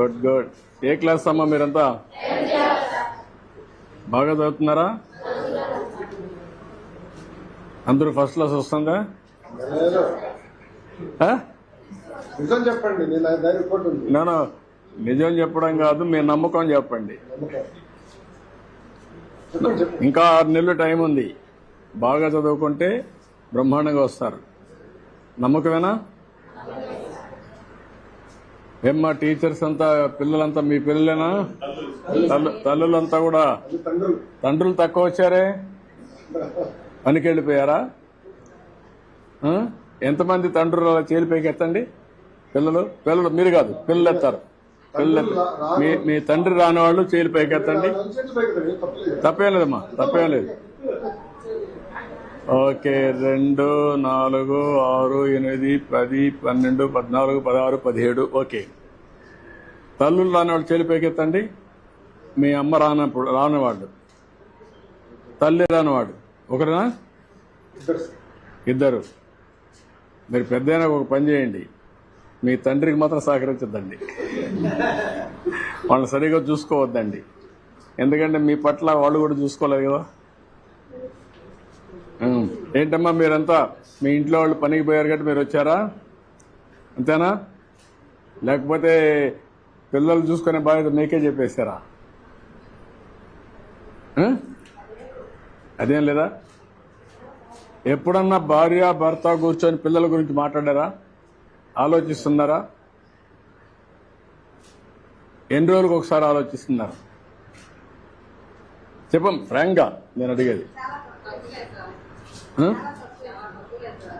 Good good. ఏ class అమ్మా మీరంతా? బాగా చదువుతున్నారా? అందరూ ఫస్ట్ క్లాస్ వస్తుందా? నిజం చెప్పండి. నేను నిజం చెప్పడం కాదు, మీ నమ్మకం చెప్పండి. ఇంకా 6 నెలలు టైం ఉంది. బాగా చదువుకుంటే బ్రహ్మాండంగా వస్తారు. నమ్మకమేనా? ఏమ్మా టీచర్స్ అంతా, పిల్లలంతా మీ పిల్లలేనా? తల్లులంతా కూడా? తండ్రులు తక్కువ వచ్చారే, పనికి వెళ్ళిపోయారా? ఎంతమంది తండ్రులు అలా చేలిపైకి ఎత్తండి. పిల్లలు మీరు కాదు, పిల్లలు ఎత్తారు. మీ తండ్రి రాని వాళ్ళు చేలిపైకి ఎత్తండి. తప్పేం లేదమ్మా, తప్పేం లేదు. ఓకే. 2, 4, 6, 8, 10, 12, 14, 16, 17. ఓకే. తల్లులు రానివాళ్ళు చేలిపైకి ఎత్తండి. మీ అమ్మ రానివాడు, తల్లి రానివాడు ఒకరేనా? ఇద్దరు. మీరు పెద్దయినా ఒక పని చేయండి, మీ తండ్రికి మాత్రం సహకరించద్దండి. వాళ్ళని సరిగా చూసుకోవద్దండి. ఎందుకంటే మీ పట్ల వాళ్ళు కూడా చూసుకోలేదు కదా. ఏంటమ్మా మీరంతా మీ ఇంట్లో వాళ్ళు పనికి పోయారు కాబట్టి మీరు వచ్చారా? అంతేనా? లేకపోతే పిల్లలు చూసుకునే బాధ్యత మీకే చెప్పేశారా? అదేం లేదా? ఎప్పుడన్నా భార్య భర్త కూర్చొని పిల్లల గురించి మాట్లాడారా? ఆలోచిస్తున్నారా? ఎన్ని రోజులకు ఒకసారి ఆలోచిస్తున్నారు? చెప్పం ఫ్రాంక్గా, నేను అడిగేది.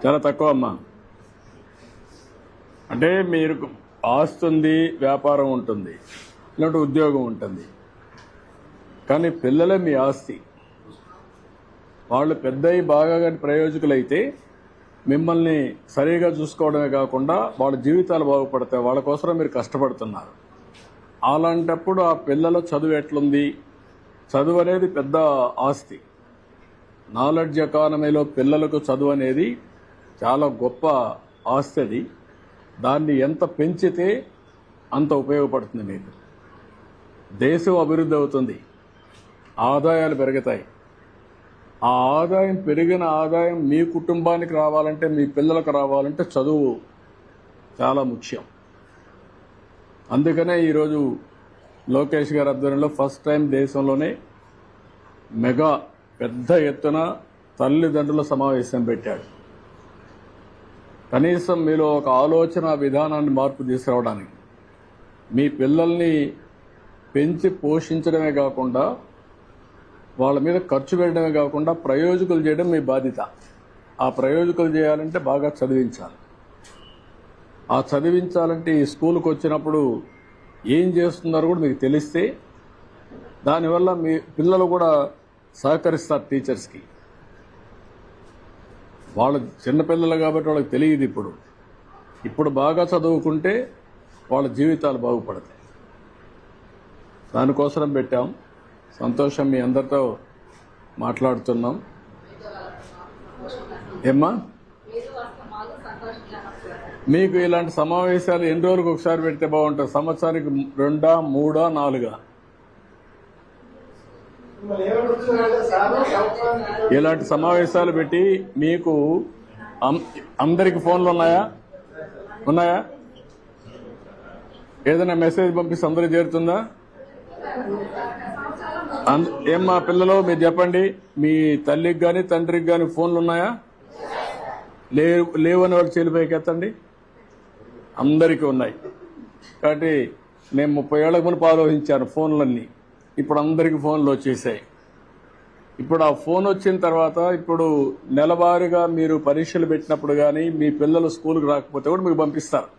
చాలా తక్కువ అమ్మా. అంటే మీరు ఆస్తుంది, వ్యాపారం ఉంటుంది, ఇలాంటి ఉద్యోగం ఉంటుంది, కానీ పిల్లలే మీ ఆస్తి. వాళ్ళు పెద్దయి బాగా ప్రయోజకులైతే మిమ్మల్ని సరిగా చూసుకోవడమే కాకుండా వాళ్ళ జీవితాలు బాగుపడతాయి. వాళ్ళ కోసం మీరు కష్టపడుతున్నారు. అలాంటప్పుడు ఆ పిల్లల చదువు ఎట్లుంది? చదువు అనేది పెద్ద ఆస్తి. నాలెడ్జ్ ఎకానమీలో పిల్లలకు చదువు అనేది చాలా గొప్ప ఆస్తి. అది దాన్ని ఎంత పెంచితే అంత ఉపయోగపడుతుంది. మీకు దేశం అభివృద్ధి అవుతుంది, ఆదాయాలు పెరుగుతాయి. ఆ ఆదాయం, పెరిగిన ఆదాయం మీ కుటుంబానికి రావాలంటే, మీ పిల్లలకు రావాలంటే చదువు చాలా ముఖ్యం. అందుకనే ఈరోజు లోకేష్ గారి ఆధ్వర్యంలో ఫస్ట్ టైం దేశంలోనే మెగా పెద్ద ఎత్తున తల్లిదండ్రుల సమావేశం పెట్టాడు. కనీసం మీలో ఒక ఆలోచన విధానాన్ని మార్పు తీసుకురావడానికి, మీ పిల్లల్ని పెంచి పోషించడమే కాకుండా వాళ్ళ మీద ఖర్చు పెట్టడమే కాకుండా ప్రయోజకులు చేయడం మీ బాధ్యత. ఆ ప్రయోజకులు చేయాలంటే బాగా చదివించాలి. ఆ చదివించాలంటే ఈ స్కూల్కి వచ్చినప్పుడు ఏం చేస్తున్నారో కూడా మీకు తెలిస్తే దానివల్ల మీ పిల్లలు కూడా సహకరిస్తారు టీచర్స్కి. వాళ్ళు చిన్నపిల్లలు కాబట్టి వాళ్ళకి తెలియదు. ఇప్పుడు బాగా చదువుకుంటే వాళ్ళ జీవితాలు బాగుపడతాయి. దానికోసం పెట్టాం. సంతోషం, మీ అందరితో మాట్లాడుతున్నాం. ఏమ్మా, మీకు ఇలాంటి సమావేశాలు ఎన్ని రోజులకు ఒకసారి పెడితే బాగుంటుంది? సంవత్సరానికి 2, 3, 4? ఇలాంటి సమావేశాలు పెట్టి మీకు అందరికి ఫోన్లు ఉన్నాయా? ఏదైనా మెసేజ్ పంపిస్తే అందరూ చేరుతుందా? ఏమ్మా పిల్లలు మీరు చెప్పండి, మీ తల్లికి కానీ తండ్రికి కానీ ఫోన్లు ఉన్నాయా? లేవని వాళ్ళు చేలిపైకి ఎత్తండి. అందరికీ ఉన్నాయి. కాబట్టి నేను 30 ఏళ్ల మునుపు ఆలోచించాను ఫోన్లన్నీ. ఇప్పుడు అందరికీ ఫోన్లు వచ్చేసాయి. ఇప్పుడు ఆ ఫోన్ వచ్చిన తర్వాత ఇప్పుడు నెలవారీగా మీరు పరీక్షలు పెట్టినప్పుడు కానీ మీ పిల్లలు స్కూల్కి రాకపోతే కూడా మీకు పంపిస్తారు.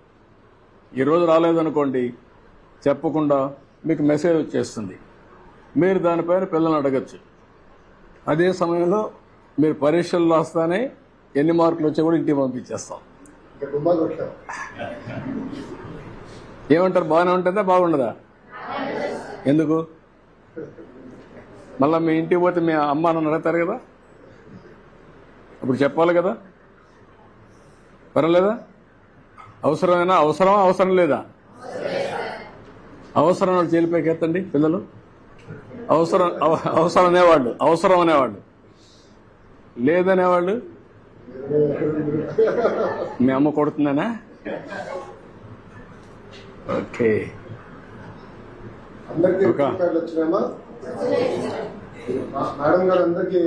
ఈరోజు రాలేదనుకోండి, చెప్పకుండా మీకు మెసేజ్ వచ్చేస్తుంది. మీరు దానిపైన పిల్లల్ని అడగచ్చు. అదే సమయంలో మీరు పరీక్షలు రాస్తానే ఎన్ని మార్కులు వచ్చా కూడా ఇంటికి పంపించేస్తాం. ఏమంటారు? బాగానే ఉంటుందా, బాగుండదా? ఎందుకు? మళ్ళీ మీ ఇంటికి పోతే మీ అమ్మ నన్ను అడుగుతారు కదా, అప్పుడు చెప్పాలి కదా. పర్వాలేదా? అవసరమేనా? అవసరం లేదా? అవసరం వాళ్ళు జైలుపైకి ఎత్తండి పిల్లలు. అవసరం అనేవాళ్ళు లేదనేవాళ్ళు మీ అమ్మ కొడుతుందనా? ఓకే. అందరికీ ఒక- ఉద్యోగాలు వచ్చినామా? మేడం గారు అందరికీ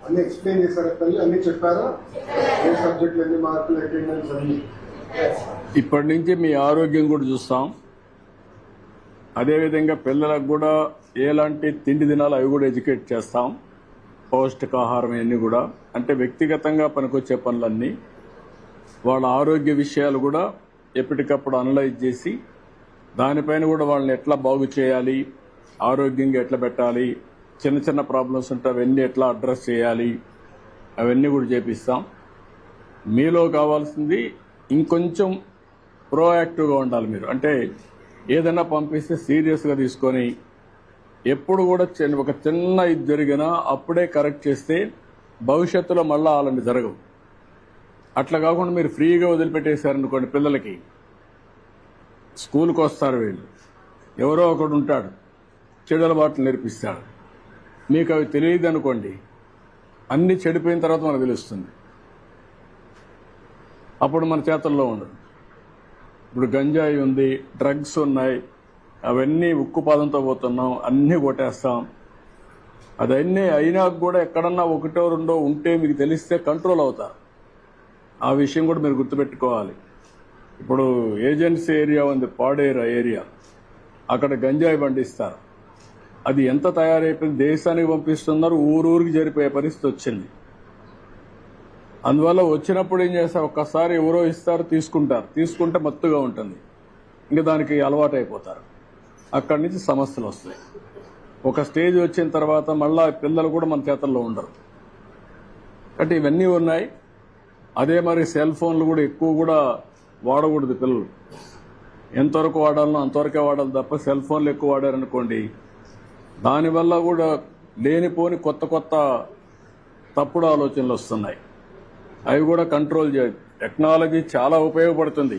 అన్ని ఎక్స్ప్లెయిన్ చేశారు, అన్ని చెప్పారా? ఏ సబ్జెక్టులు ఎన్ని మార్కులు అటెండెన్స్ అన్ని? ఇప్పటి నుంచి మీ ఆరోగ్యం కూడా చూస్తాం. అదేవిధంగా పిల్లలకు కూడా ఎలాంటి తిండి తినాలో అవి కూడా ఎడ్యుకేట్ చేస్తాం. పౌష్టికాహారం ఇవన్నీ కూడా, అంటే వ్యక్తిగతంగా పనికొచ్చే పనులన్నీ, వాళ్ళ ఆరోగ్య విషయాలు కూడా ఎప్పటికప్పుడు అనలైజ్ చేసి దానిపైన కూడా వాళ్ళని ఎట్లా బాగు చేయాలి, ఆరోగ్యంగా ఎట్లా పెట్టాలి, చిన్న చిన్న ప్రాబ్లమ్స్ ఉంటే అవన్నీ ఎట్లా అడ్రస్ చేయాలి, అవన్నీ కూడా చేపిస్తాం. మీలో కావాల్సింది ఇంకొంచెం ప్రోయాక్టివ్గా ఉండాలి మీరు. అంటే ఏదైనా పంపిస్తే సీరియస్గా తీసుకొని ఎప్పుడు కూడా ఒక చిన్న ఇది జరిగినా అప్పుడే కరెక్ట్ చేస్తే భవిష్యత్తులో మళ్ళా అలాంటి జరగవు. అట్లా కాకుండా మీరు ఫ్రీగా వదిలిపెట్టేశారనుకోండి, పిల్లలకి స్కూల్కి వస్తారు వీళ్ళు, ఎవరో ఒకడు ఉంటాడు చెడు అలవాట్లు నేర్పిస్తాడు, మీకు అవి తెలియదు అనుకోండి, అన్ని చెడిపోయిన తర్వాత మనకు తెలుస్తుంది, అప్పుడు మన చేతుల్లో ఉండదు. ఇప్పుడు గంజాయి ఉంది, డ్రగ్స్ ఉన్నాయి, అవన్నీ ఉక్కుపాదంతో పోతున్నాం, అన్నీ కొట్టేస్తాం. అదన్నీ అయినా కూడా ఎక్కడన్నా ఒకటో రెండో ఉంటే మీకు తెలిస్తే కంట్రోల్ అవుతారు. ఆ విషయం కూడా మీరు గుర్తుపెట్టుకోవాలి. ఇప్పుడు ఏజెన్సీ ఏరియా ఉంది, పాడేరు ఏరియా, అక్కడ గంజాయి పండిస్తారు. అది ఎంత తయారైపోయింది, దేశానికి పంపిస్తున్నారు, ఊరూరికి జరిపోయే పరిస్థితి వచ్చింది. అందువల్ల వచ్చినప్పుడు ఏం చేస్తారు, ఒక్కసారి ఎవరో ఇస్తారు, తీసుకుంటే మత్తుగా ఉంటుంది, ఇంకా దానికి అలవాటు అయిపోతారు. అక్కడి నుంచి సమస్యలు వస్తాయి. ఒక స్టేజ్ వచ్చిన తర్వాత మళ్ళా పిల్లలు కూడా మన చేతల్లో ఉండరు. కాబట్టి ఇవన్నీ ఉన్నాయి. అదే మరి సెల్ ఫోన్లు కూడా ఎక్కువ కూడా వాడకూడదు పిల్లలు. ఎంతవరకు వాడాలనో అంతవరకే వాడాలి తప్ప సెల్ ఫోన్లు ఎక్కువ వాడారనుకోండి, దానివల్ల కూడా లేనిపోని కొత్త తప్పుడు ఆలోచనలు వస్తున్నాయి. అవి కూడా కంట్రోల్ చేయాలి. టెక్నాలజీ చాలా ఉపయోగపడుతుంది.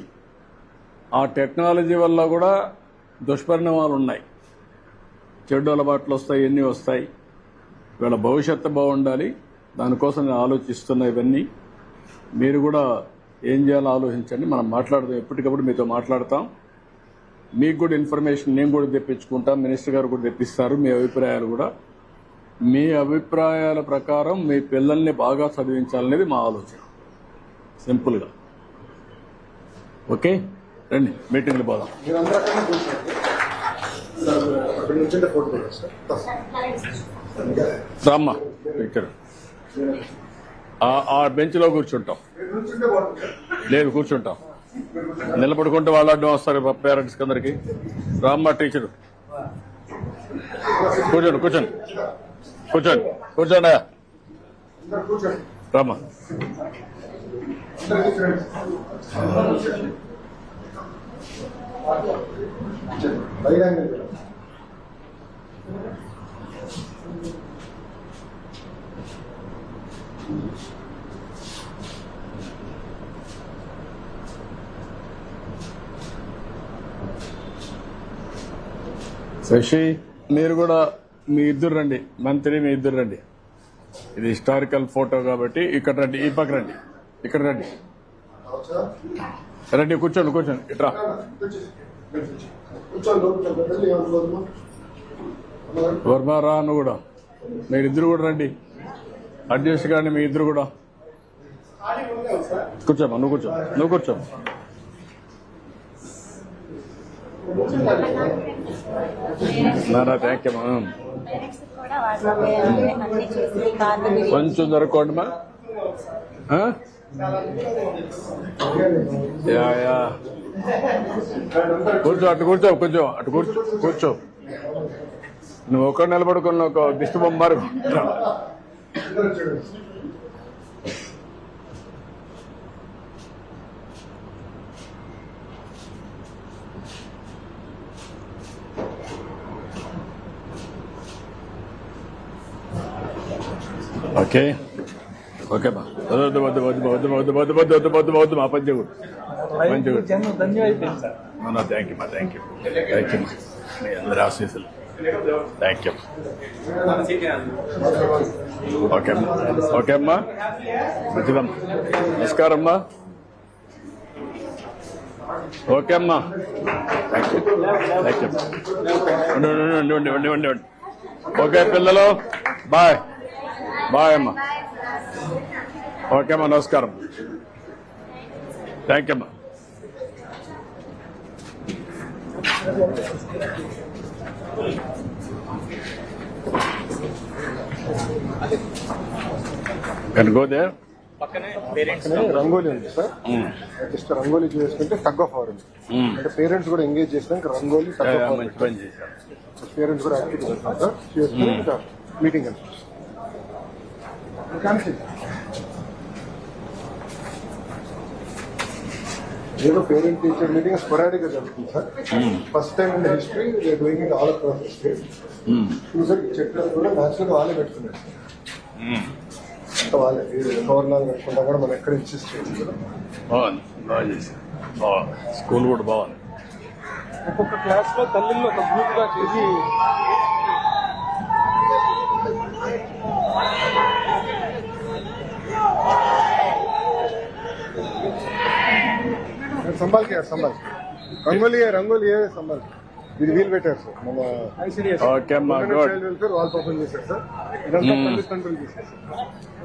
ఆ టెక్నాలజీ వల్ల కూడా దుష్పరిణామాలు ఉన్నాయి, చెడు అలవాట్లు వస్తాయి, ఎన్ని వస్తాయి. వీళ్ళ భవిష్యత్తు బాగుండాలి, దానికోసం నేను ఆలోచిస్తున్నా. ఇవన్నీ మీరు కూడా ఏం చేయాలో ఆలోచించండి. మనం మాట్లాడదాం, ఎప్పటికప్పుడు మీతో మాట్లాడతాం. మీకు కూడా ఇన్ఫర్మేషన్ నేను కూడా తెప్పించుకుంటాం, మినిస్టర్ గారు కూడా తెప్పిస్తారు. మీ అభిప్రాయాలు కూడా, మీ అభిప్రాయాల ప్రకారం మీ పిల్లల్ని బాగా చదివించాలనేది మా ఆలోచన, సింపుల్గా. ఓకే, రండి మీటింగ్లు పోదాం. మీరు అందరికన్నా కూర్చోండి. అక్కడ నుంచి ఫోటో పెట్టండి సార్. రామ్మా ఇక్కడ ఆ బెంచ్లో కూర్చుంటాం. మీరు నుంచుంటే బాగుంటుంది సార్. లేదు కూర్చుంటాం, నిలబడుకుంటే వాళ్ళు అడ్డం వస్తారు పేరెంట్స్ అందరికి. రామ్మా టీచరు కూర్చోండి. అందరు కూర్చోండి. రామ్మా. అందరికీ ఫ్రెండ్స్. బహిరంగ శశి, మీరు కూడా మీ ఇద్దరు రండి, మంత్రి మీ ఇద్దరు రండి. ఇది హిస్టారికల్ ఫోటో కాబట్టి ఇక్కడ రండి, ఈ పక్క రండి, ఇక్కడ రండి. రండి, కూర్చోండి ఇట్రా. వర్మ రా, నువ్వు కూడా, మీరిద్దరు కూడా రండి. అడ్జస్ట్ కానీ మీ ఇద్దరు కూడా కూర్చోమ్మా. నువ్వు కూర్చో. నానా థ్యాంక్ యూ. కొంచెం జరగండి మా. యా కూర్చో. నువ్వు ఒక్క నిలబడుకున్న ఒక దిష్టి బొమ్మారు. ఓకే బా. వద్దు మా పని చేయకూడదు. జన్మ ధన్యవాదాలు sir. Thank you thank you మీ అందరి ఆశీస్సులు థ్యాంక్ యూ ఓకే అమ్మా ఓకే అమ్మా మంచిదమ్మా నమస్కారం అమ్మా ఓకే అమ్మా థ్యాంక్ యూ ఉండి ఓకే పిల్లలు బాయ్ బాయ్ అమ్మా ఓకే అమ్మా నమస్కారం థ్యాంక్ యూ అమ్మా Can go there? రంగోలీ ఉంది సార్. జస్ట్ రంగోలీ చేసుకుంటే టగ్ ఆఫ్ అవర్ అంటే పేరెంట్స్ కూడా ఎంగేజ్ చేసినాక రంగోలీ టగ్ ఆఫ్ అవర్ మంచి పని చేశారు పేరెంట్స్ కూడా యాక్టివ్ చేస్తాం సార్. చేసుకుని ఇంకా మీటింగ్ అండి. ఏదో పేరెంట్ టీచర్ మీటింగ్ స్పొరాడిక్ గా జరుగుతుంది sir. First time in history doing it all across the state. Sir చెట్లు కూడా న్యాచురల్ వాళ్ళే పెట్టుకున్నారు సార్. వాళ్ళే గవర్నర్ పెట్టుకుంటా కూడా మనం ఎక్కడ ఇన్సిస్ట్ చేయాలి. బాగుంది బాగా చేశారు బాగుంది స్కూల్ కూడా బాగుంది ఒక్కొక్క క్లాస్ లో తల్లిని ఒక గ్రూప్ గా చేసి संभाल के రంగోలి సంభాల్ ఇది వీలు పెట్టారు సార్. మన ఓకే అమ్మా గుడ్ వెల్ఫేర్ వాళ్ళు పర్ఫార్మ్ చేశారు సార్. ఇదంతా తల్లిదండ్రులు చేశారు సార్.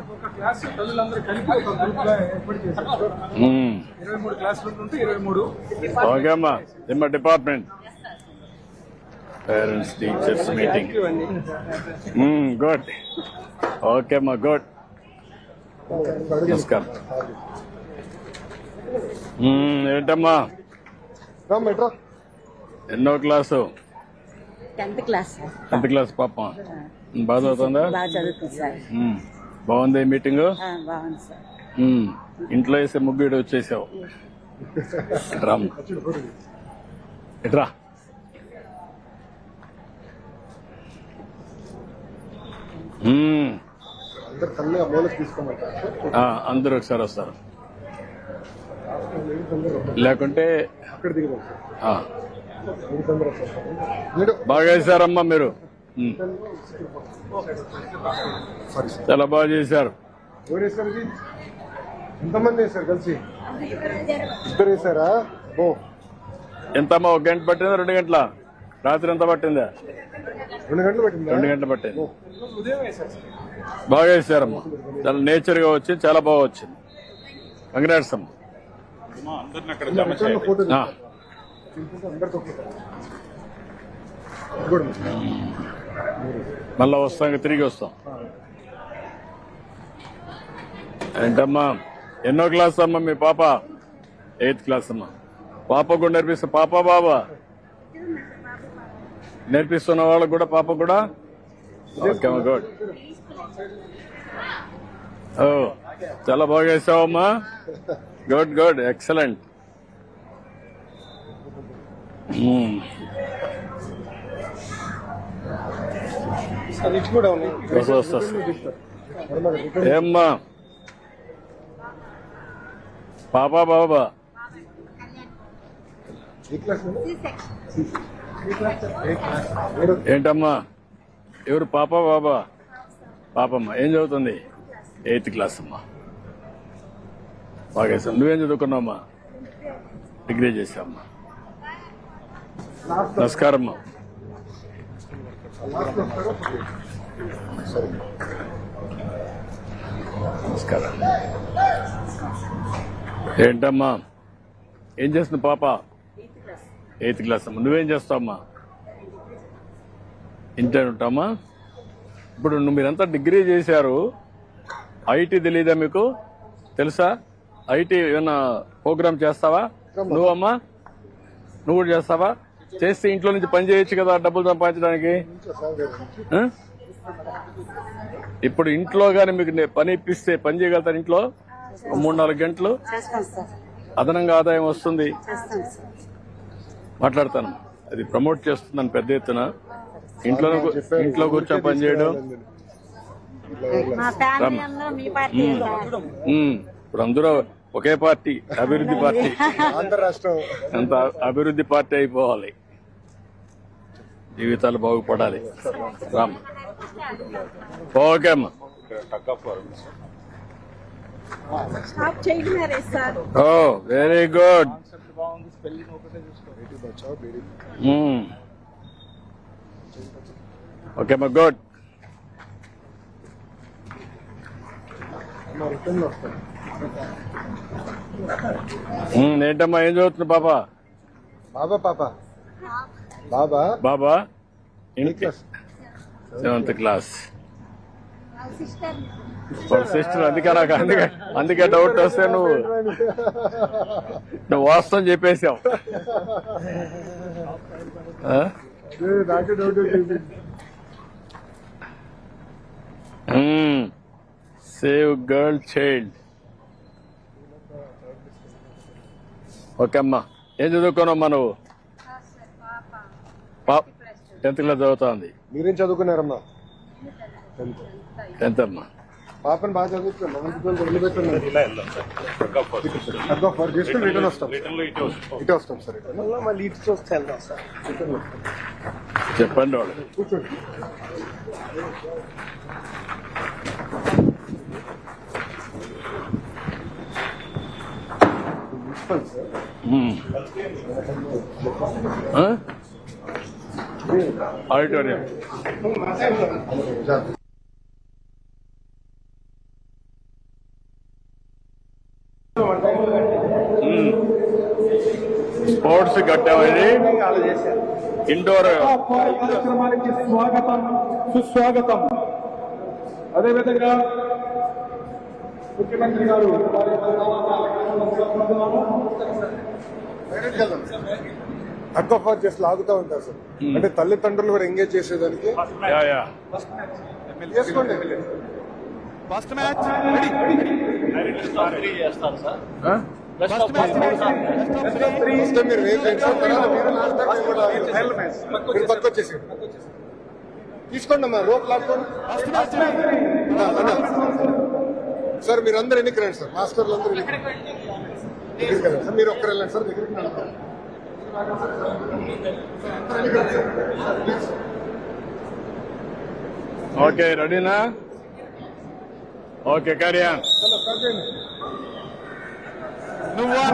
ఒక్కొక్క క్లాస్ తల్లులందరూ కలిపి ఒక గ్రూప్ గా ఏర్పాటు చేశారు సార్. 23 క్లాసులు ఉంటే 23. ఓకే అమ్మా ఇమ్మ department parents teachers meeting good okay అమ్మా గుడ్ నమస్కారం ఏంటమ్మా మెట్రో ఎన్నో class 10th class 10th class పాప బాగా చదువుతుందా బాగా చదువుతుంది సార్. బాగుంది మీటింగ్ బాగుంది సార్. ఇంట్లో వేసే ముగ్గుడు వచ్చేసావు ఎట్రా అందరు తల్లి ఆ మూలకి తీసుకోమంటారు. అందరూ ఒకసారి వస్తారు లేకుంటే అక్కడ దిగుదాం సార్. బాగా చేశారమ్మా మీరు చాలా బాగా చేశారు. ఎవరు వేసారు ఇది? ఎంతమంది వేసారు కలిసి? ఇద్దరు వేసారా? ఓ ఎంతమ్మా 1 గంట పట్టిందా 2 గంటల రాత్రి ఎంత పట్టిందా? 2 గంటలు పట్టింది. 2 గంటలు పట్టింది. బాగా వేశారమ్మా చాలా నేచర్ గా వచ్చింది చాలా బాగా వచ్చింది. కంగ్రాట్స్ అమ్మా. ఫోటో ఆ. అందరితో మళ్ళా వస్తాం తిరిగి వస్తాం. ఏంటమ్మా ఎన్నో క్లాస్ అమ్మా మీ పాప? 8th క్లాస్ అమ్మా. పాప కూడా నేర్పిస్తా పాప బాబా నేర్పిస్తున్న వాళ్ళకు కూడా పాప కూడా ఓకే అమ్మా గుడ్. ఓ చాలా బాగా వేసావమ్మా గుడ్ గుడ్ ఎక్సలెంట్. కూడా వస్తా ఏమ్మా పాపా బాబా ఏంటమ్మా ఎవరు పాపా బాబా? పాపమ్మ ఏం చదువుతుంది? 8th క్లాస్ అమ్మా. బాగా వేసావు. నువ్వేం చదువుకున్నావమ్మా? డిగ్రీ చేసావమ్మా. నమస్కారం అమ్మా. నమస్కారం. ఏంటమ్మా ఏం చేస్తుంది పాప? 8th క్లాస్ అమ్మా. నువ్వేం చేస్తావమ్మా? ఇంటర్ ఉంటామా? ఇప్పుడు మీరంతా డిగ్రీ చేశారు, ఐటీ తెలీదా మీకు? తెలుసా? ఐటీ ఏమన్నా ప్రోగ్రామ్ చేస్తావా నువ్వమ్మా? నువ్వు కూడా చేస్తావా? చేస్తే ఇంట్లో నుంచి పని చేయొచ్చు కదా డబ్బులు సంపాదించడానికి. ఇప్పుడు ఇంట్లో గానీ మీకు పని ఇప్పిస్తే పని చేయగలుగుతారు ఇంట్లో 3-4 గంటలు అదనంగా ఆదాయం వస్తుంది. మాట్లాడతాను అది ప్రమోట్ చేస్తుందని పెద్ద ఎత్తున ఇంట్లో కూర్చొని పని చేయడం. ఇప్పుడు అందరూ ఒకే పార్టీ, అభివృద్ధి పార్టీ. ఆంధ్ర రాష్ట్రం ఎంత అభివృద్ధి పార్టీ అయిపోవాలి, జీవితాలు బాగుపడాలి. రామ్ ఓకే అమ్మా. స్టాప్ చేయగలరే sir. Oh very good. Okay అమ్మా, గుడ్. ఏంటమ్మా ఏం చదువుతుంది పాపా? బాబా పాప బాబా బాబా క్లాస్ 7th క్లాస్. సిస్టర్, అందుకే డౌట్ వస్తే నువ్వు వాస్తవం చెప్పేసావు. నాకే డౌట్ వచ్చింది. Save girl child. ఓకే అమ్మా, ఏం చదువుకున్నామ్మా నువ్వు? 10th క్లాస్ చదువుతోంది. మీరేం చదువుకున్నారమ్మా? 10th అమ్మా. పాపని బాగా చదువుతున్నా. జస్ట్ రిటర్న్ వస్తాం, ఇటే వస్తాం సార్. మళ్ళీ ఇటు చూస్తే వెళ్దాం సార్. చెప్పండి వాళ్ళు. కూర్చోండి. ఆడిటోరియం. స్పోర్ట్స్ కట్టామని ఇండోర్ కార్యక్రమానికి స్వాగతం, సుస్వాగతం. అదేవిధంగా ముఖ్యమంత్రి గారు హక్ ఆఫ్ వర్క్ చేసి లాగుతూ ఉంటారు సార్. అంటే తల్లిదండ్రులు కూడా ఎంగేజ్ చేసేదానికి. చేసుకోండి. ఫస్ట్ మ్యాచ్ ఫస్ట్ మీరు వేరు సార్, తర్వాత మీరు లాస్ట్ టైం కూడా మీరు పక్క వచ్చేసి తీసుకోండి అమ్మా. రోప్ లాక్కోండి సార్. మీరు అందరు ఎన్నికి రండి సార్. మాస్టర్లు అందరూ దగ్గరికి రండి సార్. మీరు ఒక్కరు వెళ్ళండి సార్. దగ్గరికి ఓకే, రెడీనా? Okay, carry on. నువ్వా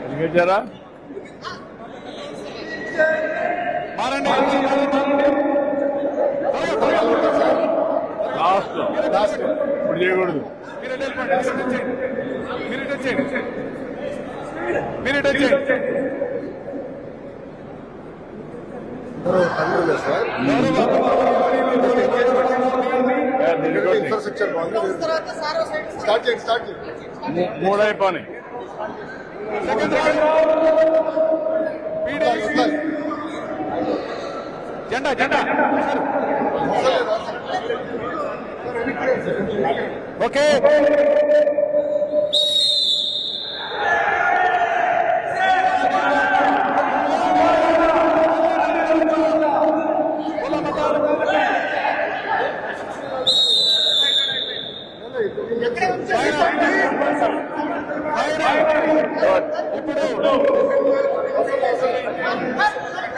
ఎదిగొచ్చారా? లాస్ట్ ఇప్పుడు చేయకూడదు. తండ్రులే సార్. ఇన్ఫ్రాస్ట్రక్చర్ బాగుంది. స్టార్ట్ చేయండి, స్టార్ట్ చేయండి. 3 అయిపోయి. జెండా జెండా. ఓకే,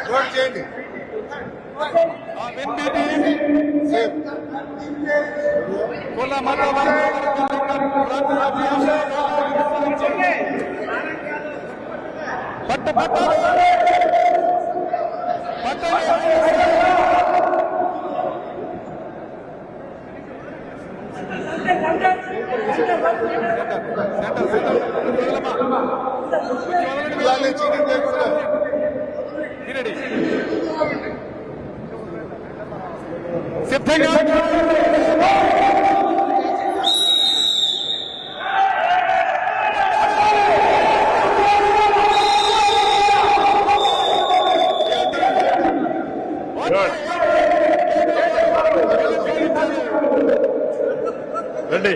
నోట్ చేయండి. సేమ్ పట్ట పట్ట ఇలాగే చీటింగ్ చేయకూడదు. సిద్ధంగా రెడీ.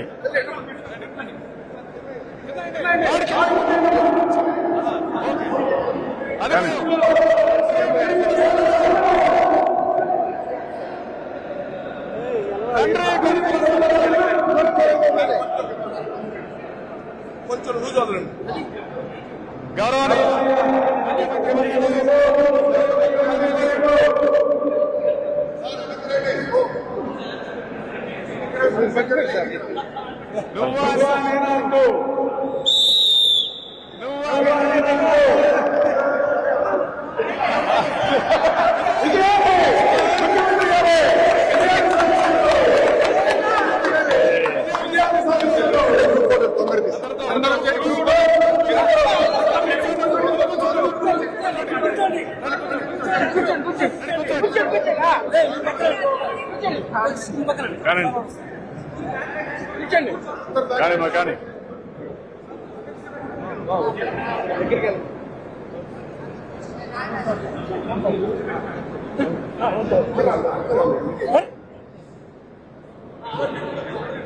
అదే కొంచెం లూజ్ వదలండి. గౌరవనీయ కానీ